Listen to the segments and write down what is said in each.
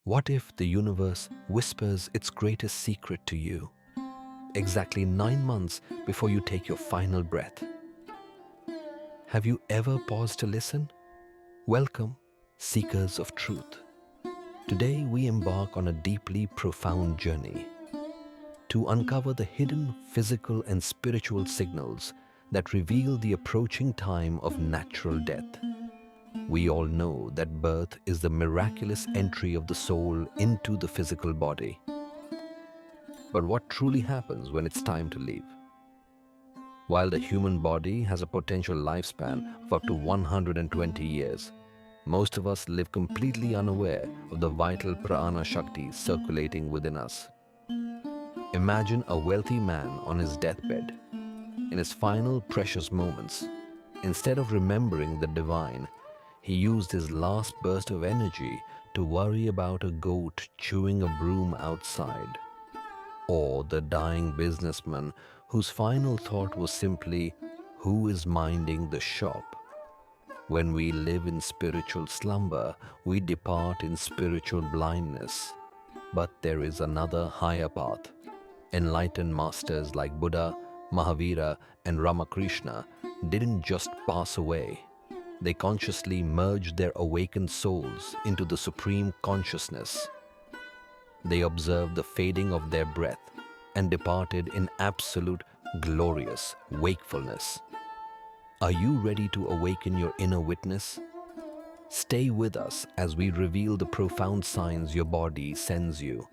What if the universe whispers its greatest secret to you, exactly 9 months before you take your final breath? Have you ever paused to listen? Welcome, seekers of truth. Today we embark on a deeply profound journey to uncover the hidden physical and spiritual signals that reveal the approaching time of natural death. We all know that birth is the miraculous entry of the soul into the physical body. But what truly happens when it's time to leave? While the human body has a potential lifespan of up to 120 years, most of us live completely unaware of the vital prana shakti circulating within us. Imagine a wealthy man on his deathbed. In his final precious moments, instead of remembering the divine, he used his last burst of energy to worry about a goat chewing a broom outside. Or the dying businessman whose final thought was simply, "Who is minding the shop?" When we live in spiritual slumber, we depart in spiritual blindness. But there is another higher path. Enlightened masters like Buddha, Mahavira, and Ramakrishna didn't just pass away. They consciously merged their awakened souls into the supreme consciousness. They observed the fading of their breath and departed in absolute, glorious wakefulness. Are you ready to awaken your inner witness? Stay with us as we reveal the profound signs your body sends you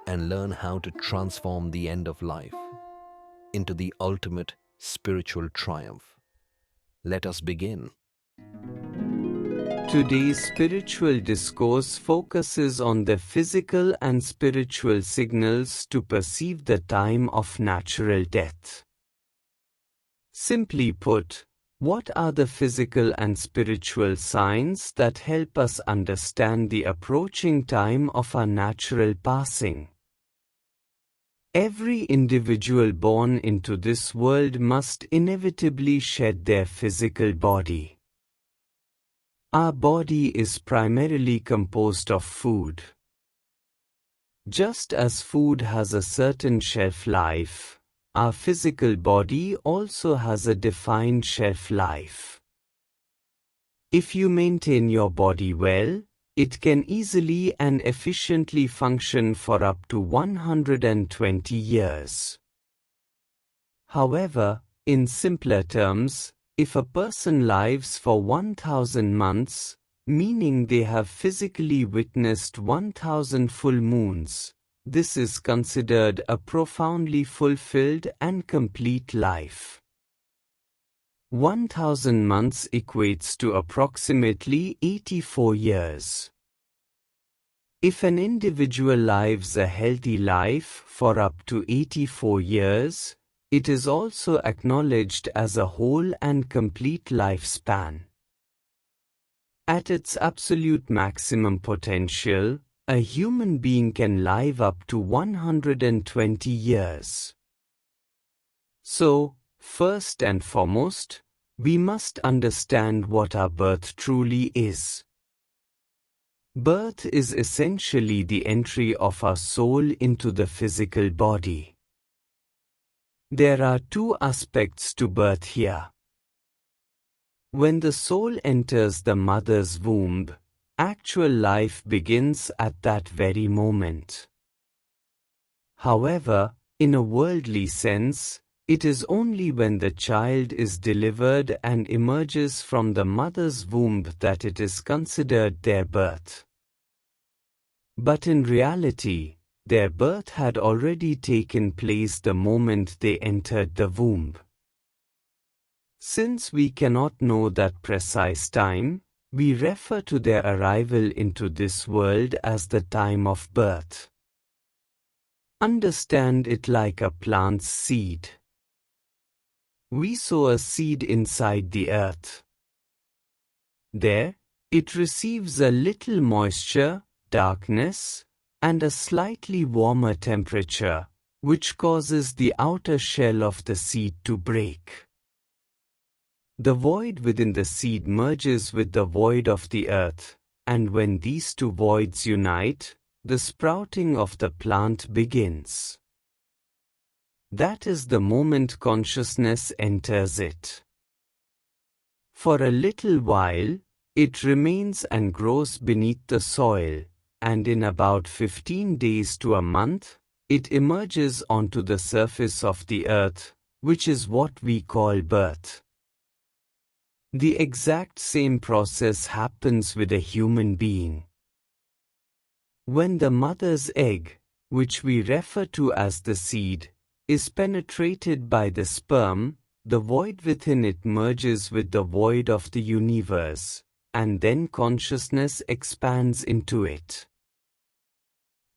and learn how to transform the end of life into the ultimate spiritual triumph. Let us begin. Today's spiritual discourse focuses on the physical and spiritual signals to perceive the time of natural death. Simply put, what are the physical and spiritual signs that help us understand the approaching time of our natural passing? Every individual born into this world must inevitably shed their physical body. Our body is primarily composed of food. Just as food has a certain shelf life, our physical body also has a defined shelf life. If you maintain your body well, it can easily and efficiently function for up to 120 years. However, in simpler terms, if a person lives for 1000 months, meaning they have physically witnessed 1000 full moons, this is considered a profoundly fulfilled and complete life. 1000 months equates to approximately 84 years. If an individual lives a healthy life for up to 84 years, it is also acknowledged as a whole and complete lifespan. At its absolute maximum potential, a human being can live up to 120 years. So, first and foremost, we must understand what our birth truly is. Birth is essentially the entry of our soul into the physical body. There are two aspects to birth here. When the soul enters the mother's womb, actual life begins at that very moment. However, in a worldly sense, it is only when the child is delivered and emerges from the mother's womb that it is considered their birth. But in reality, their birth had already taken place the moment they entered the womb. Since we cannot know that precise time, we refer to their arrival into this world as the time of birth. Understand it like a plant's seed. We sow a seed inside the earth. There, it receives a little moisture, darkness, and a slightly warmer temperature, which causes the outer shell of the seed to break. The void within the seed merges with the void of the earth, and when these two voids unite, the sprouting of the plant begins. That is the moment consciousness enters it. For a little while, it remains and grows beneath the soil, and in about 15 days to a month, it emerges onto the surface of the earth, which is what we call birth. The exact same process happens with a human being. When the mother's egg, which we refer to as the seed, is penetrated by the sperm, the void within it merges with the void of the universe, and then consciousness expands into it.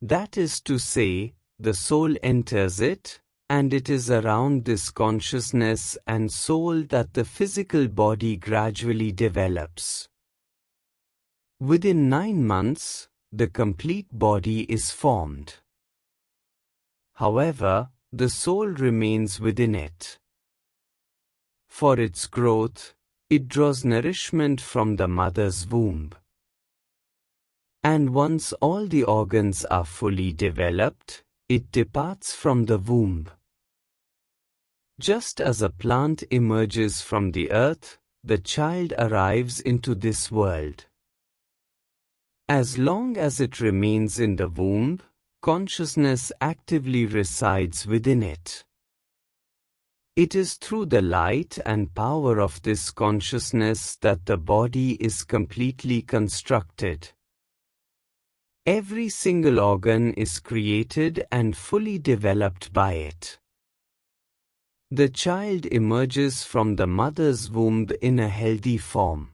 That is to say, the soul enters it, and it is around this consciousness and soul that the physical body gradually develops. Within 9 months, the complete body is formed. However, the soul remains within it. For its growth, it draws nourishment from the mother's womb. And once all the organs are fully developed, it departs from the womb. Just as a plant emerges from the earth, the child arrives into this world. As long as it remains in the womb, consciousness actively resides within it. It is through the light and power of this consciousness that the body is completely constructed. Every single organ is created and fully developed by it. The child emerges from the mother's womb in a healthy form.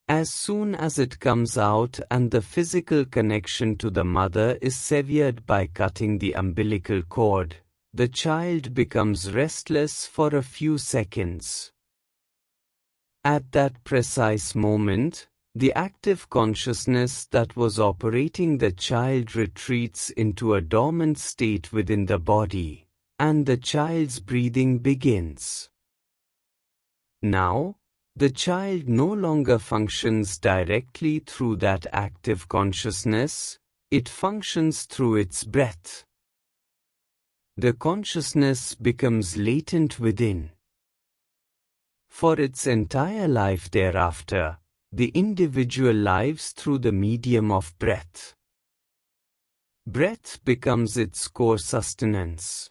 As soon as it comes out and the physical connection to the mother is severed by cutting the umbilical cord, the child becomes restless for a few seconds. At that precise moment, the active consciousness that was operating the child retreats into a dormant state within the body, and the child's breathing begins. Now, the child no longer functions directly through that active consciousness, it functions through its breath. The consciousness becomes latent within. For its entire life thereafter, the individual lives through the medium of breath. Breath becomes its core sustenance.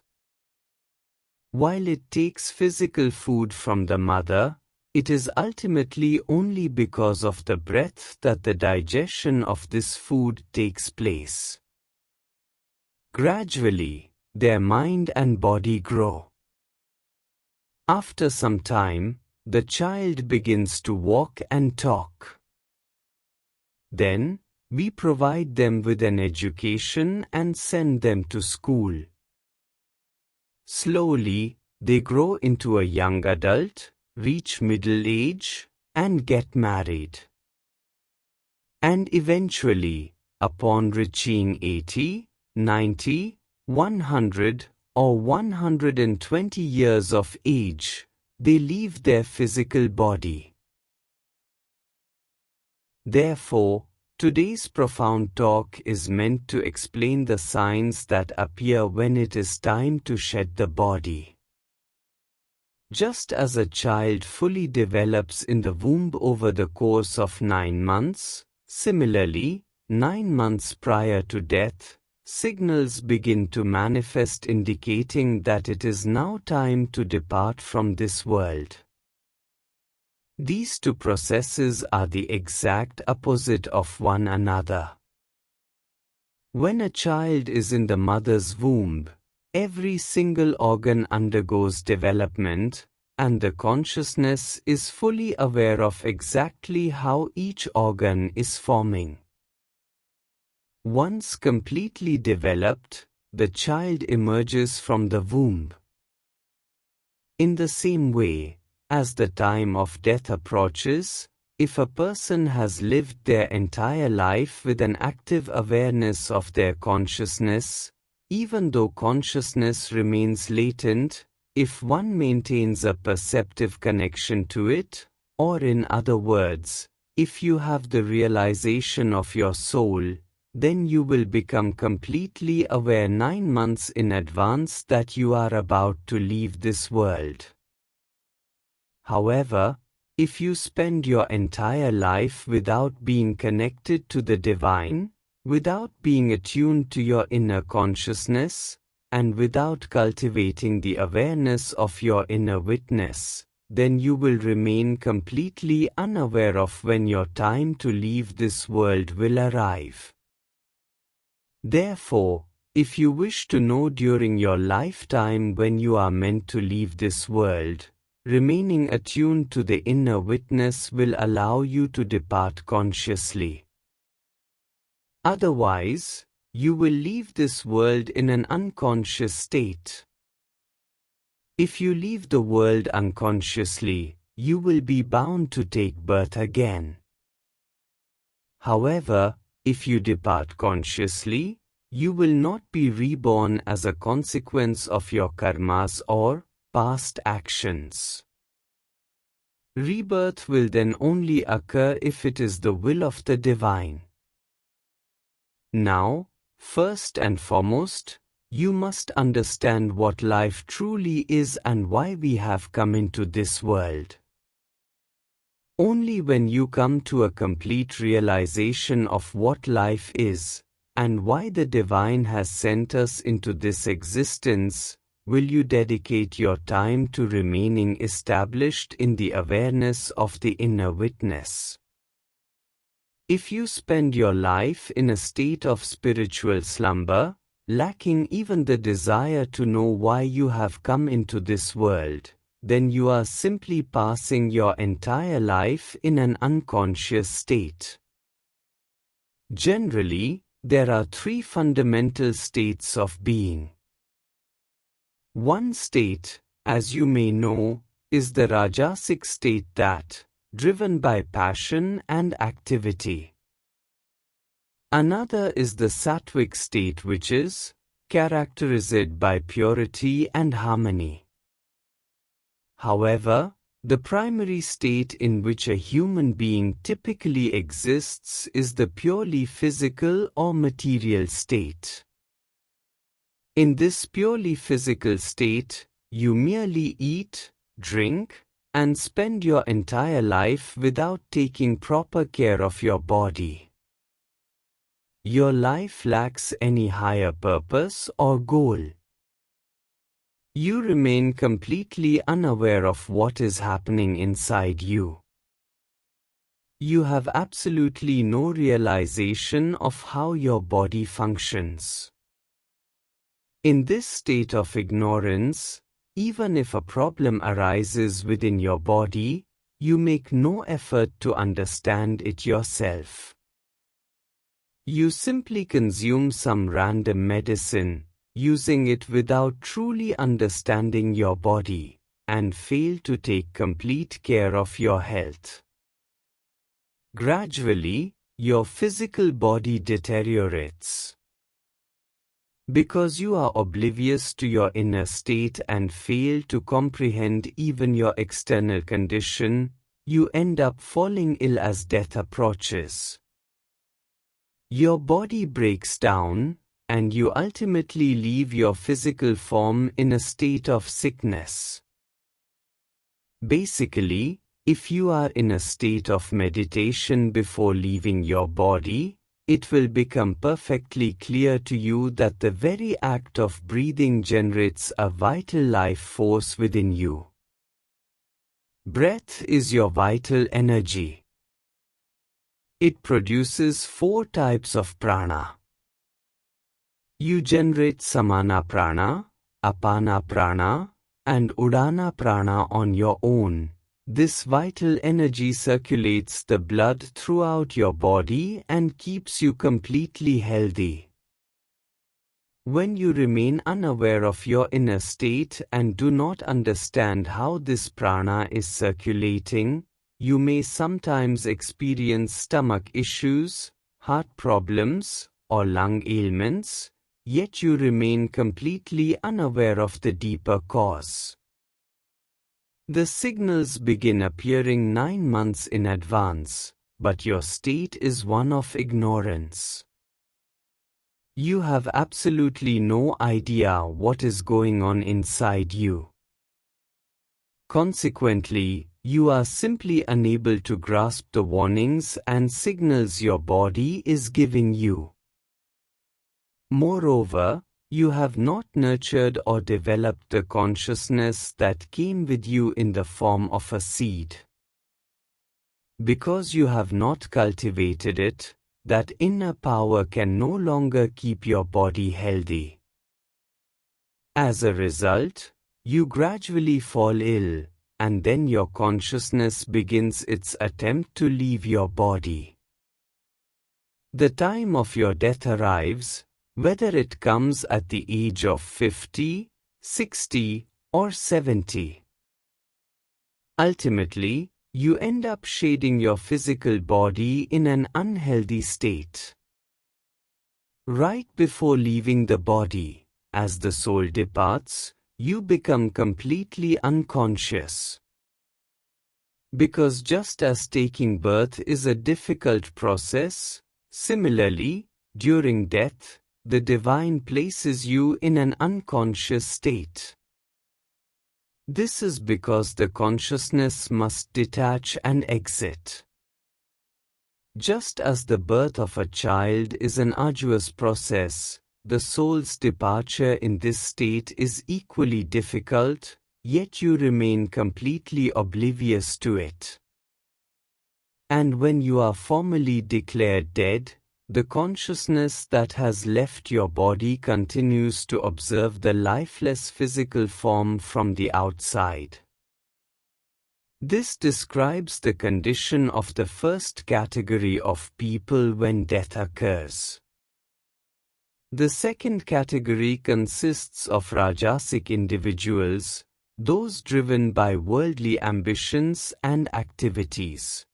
While it takes physical food from the mother, it is ultimately only because of the breath that the digestion of this food takes place. Gradually, their mind and body grow. After some time, the child begins to walk and talk. Then, we provide them with an education and send them to school. Slowly, they grow into a young adult, reach middle age, and get married. And eventually, upon reaching 80, 90, 100, or 120 years of age, they leave their physical body. Therefore, today's profound talk is meant to explain the signs that appear when it is time to shed the body. Just as a child fully develops in the womb over the course of 9 months, similarly, 9 months prior to death, signals begin to manifest indicating that it is now time to depart from this world. These two processes are the exact opposite of one another. When a child is in the mother's womb, every single organ undergoes development, and the consciousness is fully aware of exactly how each organ is forming. Once completely developed, the child emerges from the womb. In the same way, as the time of death approaches, if a person has lived their entire life with an active awareness of their consciousness, even though consciousness remains latent, if one maintains a perceptive connection to it, or in other words, if you have the realization of your soul, then you will become completely aware 9 months in advance that you are about to leave this world. However, if you spend your entire life without being connected to the divine, without being attuned to your inner consciousness, and without cultivating the awareness of your inner witness, then you will remain completely unaware of when your time to leave this world will arrive. Therefore, if you wish to know during your lifetime when you are meant to leave this world, remaining attuned to the inner witness will allow you to depart consciously. Otherwise, you will leave this world in an unconscious state. If you leave the world unconsciously, you will be bound to take birth again. However, if you depart consciously, you will not be reborn as a consequence of your karmas or past actions. Rebirth will then only occur if it is the will of the divine. Now, first and foremost, you must understand what life truly is and why we have come into this world. Only when you come to a complete realization of what life is, and why the divine has sent us into this existence, will you dedicate your time to remaining established in the awareness of the inner witness. If you spend your life in a state of spiritual slumber, lacking even the desire to know why you have come into this world, then you are simply passing your entire life in an unconscious state. Generally, there are 3 fundamental states of being. One state, as you may know, is the Rajasic state that, driven by passion and activity. Another is the Sattvic state, which is characterized by purity and harmony. However, the primary state in which a human being typically exists is the purely physical or material state. In this purely physical state, you merely eat, drink, and spend your entire life without taking proper care of your body. Your life lacks any higher purpose or goal. You remain completely unaware of what is happening inside you. You have absolutely no realization of how your body functions. In this state of ignorance, even if a problem arises within your body, you make no effort to understand it yourself. You simply consume some random medicine, using it without truly understanding your body, and fail to take complete care of your health. Gradually, your physical body deteriorates. Because you are oblivious to your inner state and fail to comprehend even your external condition, you end up falling ill as death approaches. Your body breaks down, and you ultimately leave your physical form in a state of sickness. Basically, if you are in a state of meditation before leaving your body, it will become perfectly clear to you that the very act of breathing generates a vital life force within you. Breath is your vital energy. It produces 4 types of prana. You generate samana prana, apana prana, and udana prana on your own. This vital energy circulates the blood throughout your body and keeps you completely healthy. When you remain unaware of your inner state and do not understand how this prana is circulating, you may sometimes experience stomach issues, heart problems, or lung ailments, yet you remain completely unaware of the deeper cause. The signals begin appearing 9 months in advance, but your state is one of ignorance. You have absolutely no idea what is going on inside you. Consequently, you are simply unable to grasp the warnings and signals your body is giving you. Moreover, you have not nurtured or developed the consciousness that came with you in the form of a seed. Because you have not cultivated it, that inner power can no longer keep your body healthy. As a result, you gradually fall ill, and then your consciousness begins its attempt to leave your body. The time of your death arrives, whether it comes at the age of 50, 60, or 70. Ultimately, you end up shading your physical body in an unhealthy state. Right before leaving the body, as the soul departs, you become completely unconscious. Because just as taking birth is a difficult process, similarly, during death, the divine places you in an unconscious state. This is because the consciousness must detach and exit. Just as the birth of a child is an arduous process, the soul's departure in this state is equally difficult, yet you remain completely oblivious to it. And when you are formally declared dead, the consciousness that has left your body continues to observe the lifeless physical form from the outside. This describes the condition of the first category of people when death occurs. The second category consists of Rajasic individuals, those driven by worldly ambitions and activities.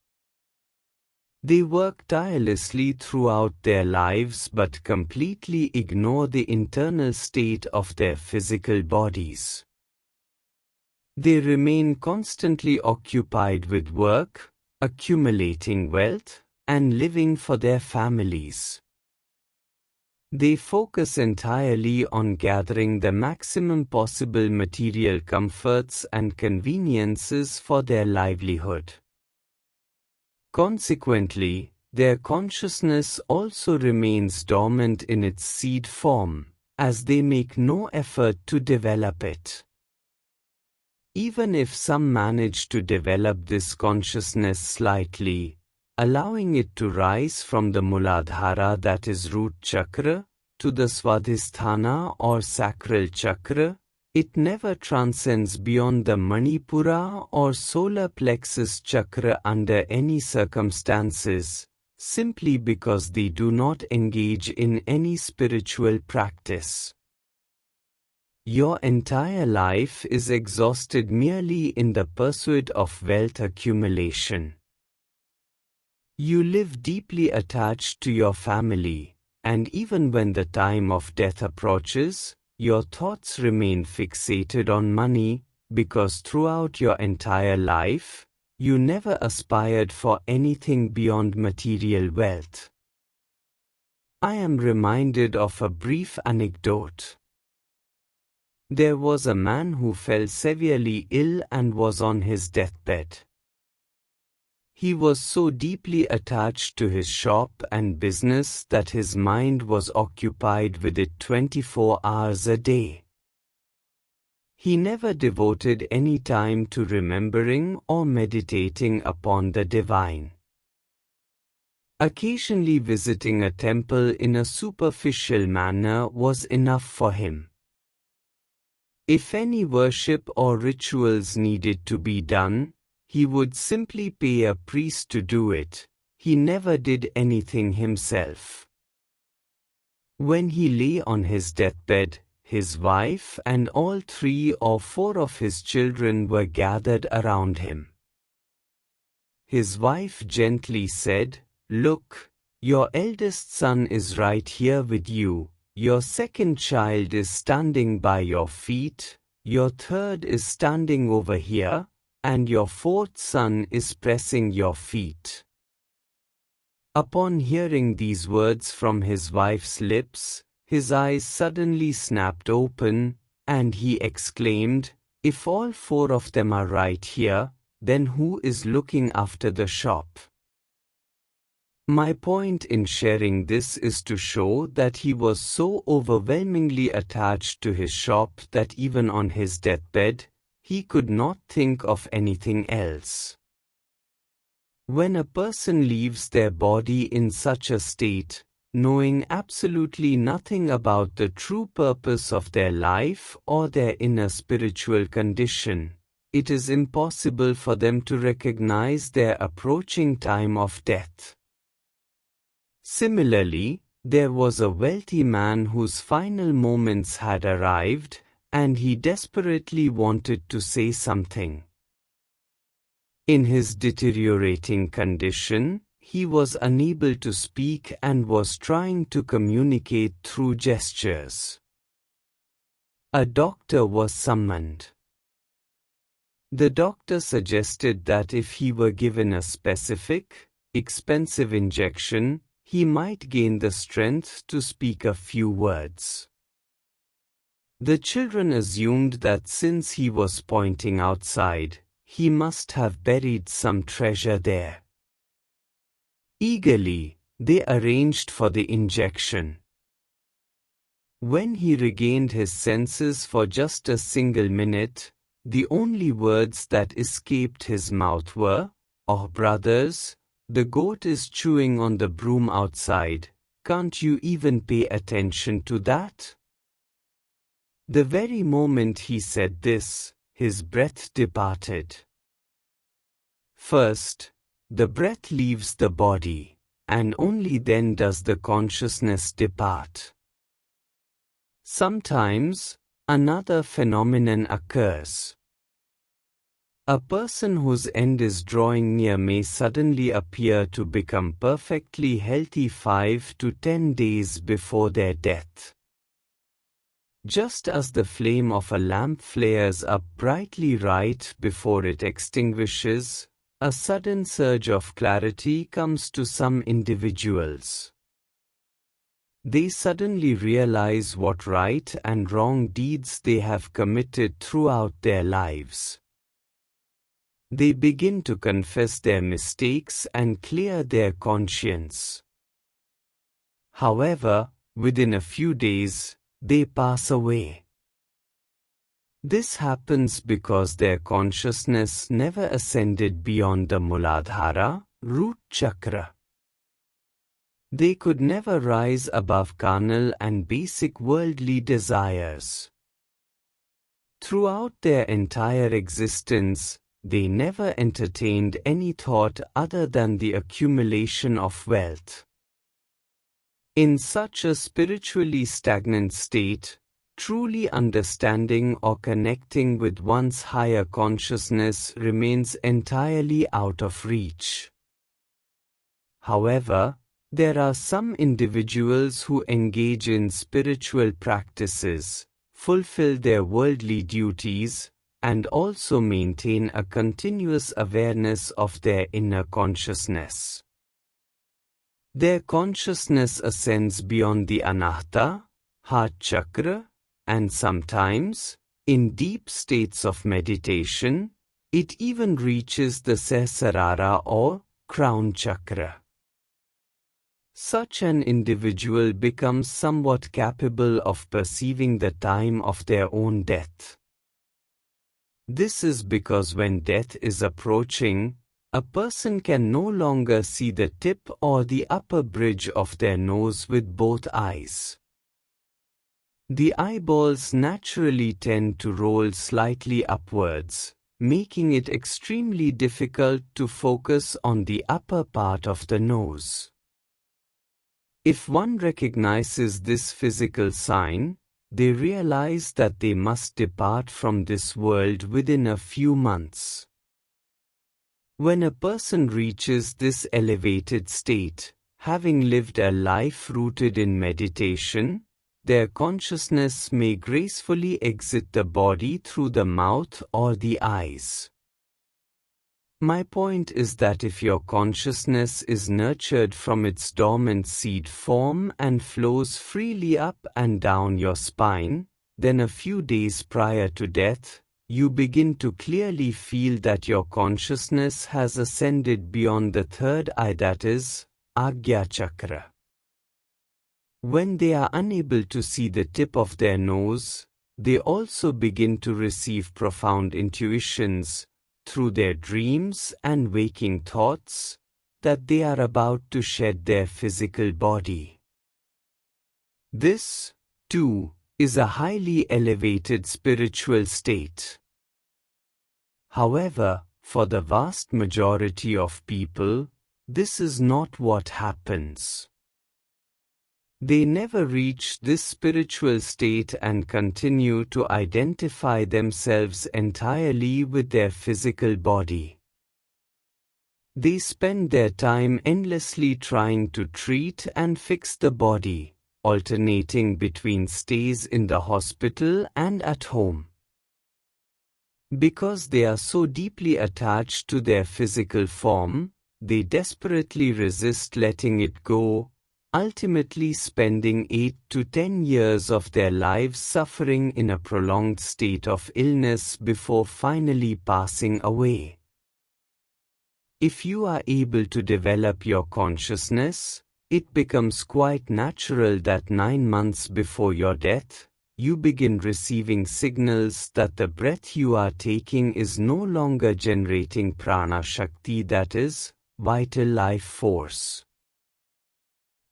They work tirelessly throughout their lives but completely ignore the internal state of their physical bodies. They remain constantly occupied with work, accumulating wealth, and living for their families. They focus entirely on gathering the maximum possible material comforts and conveniences for their livelihood. Consequently, their consciousness also remains dormant in its seed form, as they make no effort to develop it. Even if some manage to develop this consciousness slightly, allowing it to rise from the Muladhara, that is root chakra, to the Swadhisthana or sacral chakra, it never transcends beyond the Manipura or solar plexus chakra under any circumstances, simply because they do not engage in any spiritual practice. Your entire life is exhausted merely in the pursuit of wealth accumulation. You live deeply attached to your family, and even when the time of death approaches, your thoughts remain fixated on money, because throughout your entire life, you never aspired for anything beyond material wealth. I am reminded of a brief anecdote. There was a man who fell severely ill and was on his deathbed. He was so deeply attached to his shop and business that his mind was occupied with it 24 hours a day. He never devoted any time to remembering or meditating upon the divine. Occasionally visiting a temple in a superficial manner was enough for him. If any worship or rituals needed to be done, he would simply pay a priest to do it. He never did anything himself. When he lay on his deathbed, his wife and all 3 or 4 of his children were gathered around him. His wife gently said, "Look, your eldest son is right here with you, your second child is standing by your feet, your third is standing over here, and your fourth son is pressing your feet." Upon hearing these words from his wife's lips, his eyes suddenly snapped open, and he exclaimed, "If all four of them are right here, then who is looking after the shop?" My point in sharing this is to show that he was so overwhelmingly attached to his shop that even on his deathbed, he could not think of anything else. When a person leaves their body in such a state, knowing absolutely nothing about the true purpose of their life or their inner spiritual condition, it is impossible for them to recognize their approaching time of death. Similarly, there was a wealthy man whose final moments had arrived, and he desperately wanted to say something. In his deteriorating condition, he was unable to speak and was trying to communicate through gestures. A doctor was summoned. The doctor suggested that if he were given a specific, expensive injection, he might gain the strength to speak a few words. The children assumed that since he was pointing outside, he must have buried some treasure there. Eagerly, they arranged for the injection. When he regained his senses for just a single minute, the only words that escaped his mouth were, "Oh brothers, the goat is chewing on the broom outside, can't you even pay attention to that?" The very moment he said this, his breath departed. First, the breath leaves the body, and only then does the consciousness depart. Sometimes, another phenomenon occurs. A person whose end is drawing near may suddenly appear to become perfectly healthy 5 to 10 days before their death. Just as the flame of a lamp flares up brightly right before it extinguishes, a sudden surge of clarity comes to some individuals. They suddenly realize what right and wrong deeds they have committed throughout their lives. They begin to confess their mistakes and clear their conscience. However, within a few days, they pass away. This happens because their consciousness never ascended beyond the Muladhara, root chakra. They could never rise above carnal and basic worldly desires. Throughout their entire existence, they never entertained any thought other than the accumulation of wealth. In such a spiritually stagnant state, truly understanding or connecting with one's higher consciousness remains entirely out of reach. However, there are some individuals who engage in spiritual practices, fulfill their worldly duties, and also maintain a continuous awareness of their inner consciousness. Their consciousness ascends beyond the Anahata, heart chakra, and sometimes, in deep states of meditation, it even reaches the Sahasrara or crown chakra. Such an individual becomes somewhat capable of perceiving the time of their own death. This is because when death is approaching, a person can no longer see the tip or the upper bridge of their nose with both eyes. The eyeballs naturally tend to roll slightly upwards, making it extremely difficult to focus on the upper part of the nose. If one recognizes this physical sign, they realize that they must depart from this world within a few months. When a person reaches this elevated state, having lived a life rooted in meditation, their consciousness may gracefully exit the body through the mouth or the eyes. My point is that if your consciousness is nurtured from its dormant seed form and flows freely up and down your spine, then a few days prior to death, you begin to clearly feel that your consciousness has ascended beyond the third eye, that is, Agya Chakra. When they are unable to see the tip of their nose, they also begin to receive profound intuitions, through their dreams and waking thoughts, that they are about to shed their physical body. This, too, is a highly elevated spiritual state. However, for the vast majority of people, this is not what happens. They never reach this spiritual state and continue to identify themselves entirely with their physical body. They spend their time endlessly trying to treat and fix the body, alternating between stays in the hospital and at home. Because they are so deeply attached to their physical form, they desperately resist letting it go, ultimately spending 8 to 10 years of their lives suffering in a prolonged state of illness before finally passing away. If you are able to develop your consciousness, it becomes quite natural that 9 months before your death, you begin receiving signals that the breath you are taking is no longer generating prana shakti, that is, vital life force.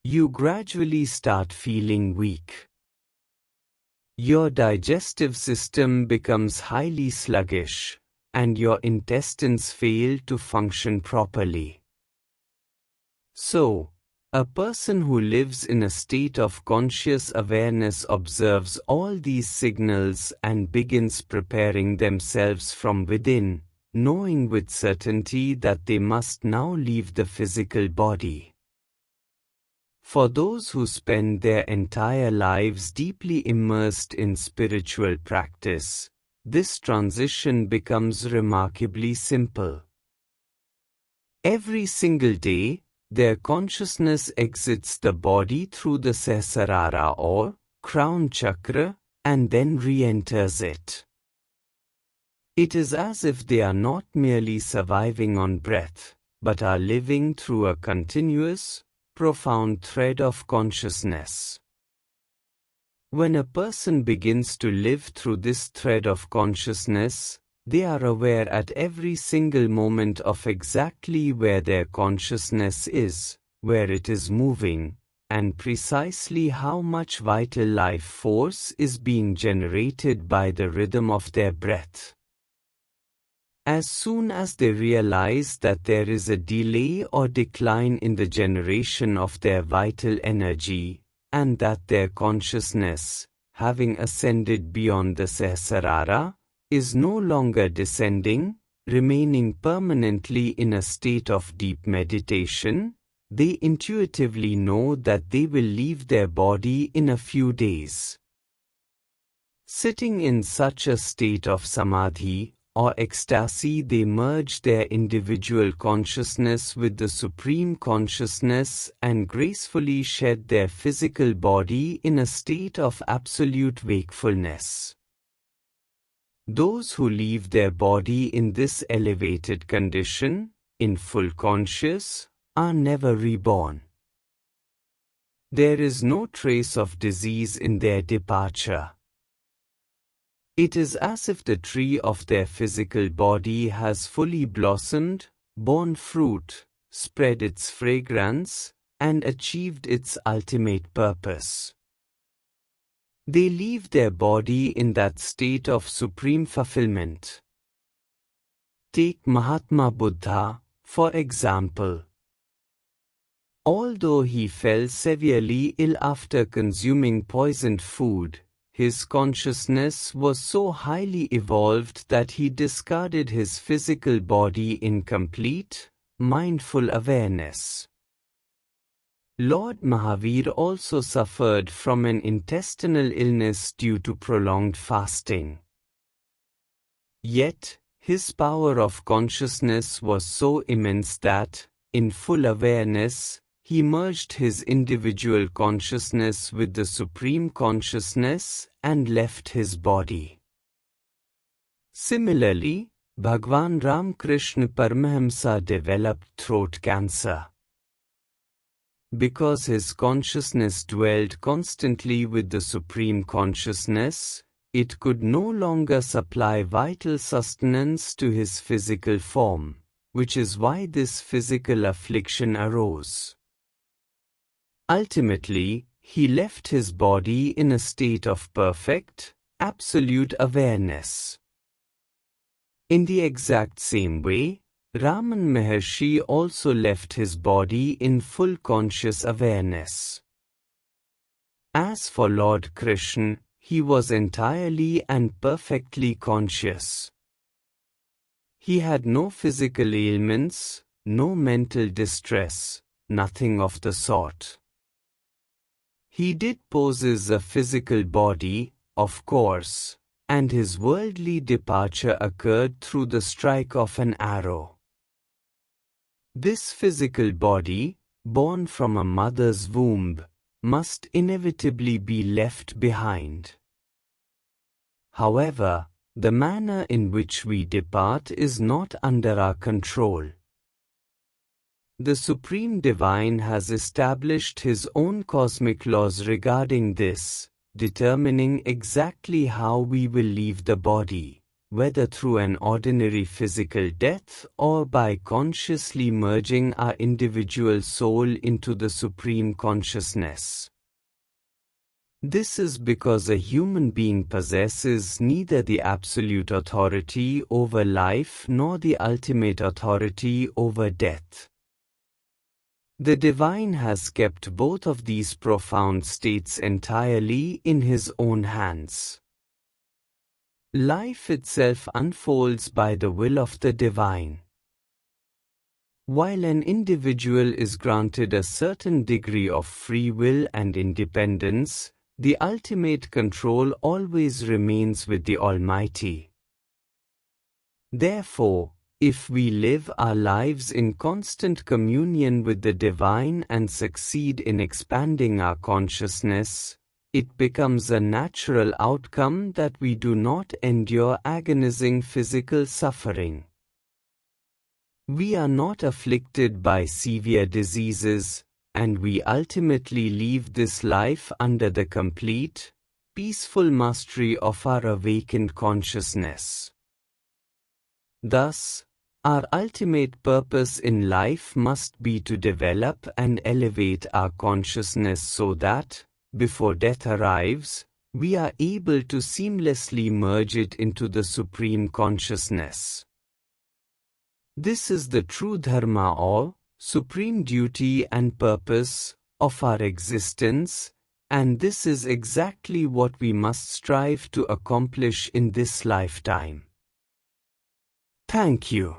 You gradually start feeling weak. Your digestive system becomes highly sluggish, and your intestines fail to function properly. So, a person who lives in a state of conscious awareness observes all these signals and begins preparing themselves from within, knowing with certainty that they must now leave the physical body. For those who spend their entire lives deeply immersed in spiritual practice, this transition becomes remarkably simple. Every single day, their consciousness exits the body through the Sahasrara or crown chakra and then re-enters it. It is as if they are not merely surviving on breath, but are living through a continuous, profound thread of consciousness. When a person begins to live through this thread of consciousness, they are aware at every single moment of exactly where their consciousness is, where it is moving, and precisely how much vital life force is being generated by the rhythm of their breath. As soon as they realize that there is a delay or decline in the generation of their vital energy, and that their consciousness, having ascended beyond the Sahasrara, is no longer descending, remaining permanently in a state of deep meditation, they intuitively know that they will leave their body in a few days. Sitting in such a state of samadhi, or ecstasy, they merge their individual consciousness with the supreme consciousness and gracefully shed their physical body in a state of absolute wakefulness. Those who leave their body in this elevated condition, in full conscious, are never reborn. There is no trace of disease in their departure. It is as if the tree of their physical body has fully blossomed, borne fruit, spread its fragrance, and achieved its ultimate purpose. They leave their body in that state of supreme fulfillment. Take Mahatma Buddha, for example. Although he fell severely ill after consuming poisoned food, his consciousness was so highly evolved that he discarded his physical body in complete, mindful awareness. Lord Mahavira also suffered from an intestinal illness due to prolonged fasting. Yet, his power of consciousness was so immense that, in full awareness, he merged his individual consciousness with the supreme consciousness and left his body. Similarly, Bhagwan Ramakrishna Paramahamsa developed throat cancer. Because his consciousness dwelled constantly with the supreme consciousness, it could no longer supply vital sustenance to his physical form, which is why this physical affliction arose. Ultimately, he left his body in a state of perfect, absolute awareness. In the exact same way, Ramana Maharshi also left his body in full conscious awareness. As for Lord Krishna, he was entirely and perfectly conscious. He had no physical ailments, no mental distress, nothing of the sort. He did possess a physical body, of course, and his worldly departure occurred through the strike of an arrow. This physical body, born from a mother's womb, must inevitably be left behind. However, the manner in which we depart is not under our control. The Supreme Divine has established His own cosmic laws regarding this, determining exactly how we will leave the body, whether through an ordinary physical death or by consciously merging our individual soul into the Supreme Consciousness. This is because a human being possesses neither the absolute authority over life nor the ultimate authority over death. The Divine has kept both of these profound states entirely in His own hands. Life itself unfolds by the will of the Divine. While an individual is granted a certain degree of free will and independence, the ultimate control always remains with the Almighty. Therefore, if we live our lives in constant communion with the Divine and succeed in expanding our consciousness, it becomes a natural outcome that we do not endure agonizing physical suffering. We are not afflicted by severe diseases, and we ultimately leave this life under the complete, peaceful mastery of our awakened consciousness. Thus, our ultimate purpose in life must be to develop and elevate our consciousness so that, before death arrives, we are able to seamlessly merge it into the Supreme Consciousness. This is the true dharma or supreme duty and purpose of our existence, and this is exactly what we must strive to accomplish in this lifetime. Thank you.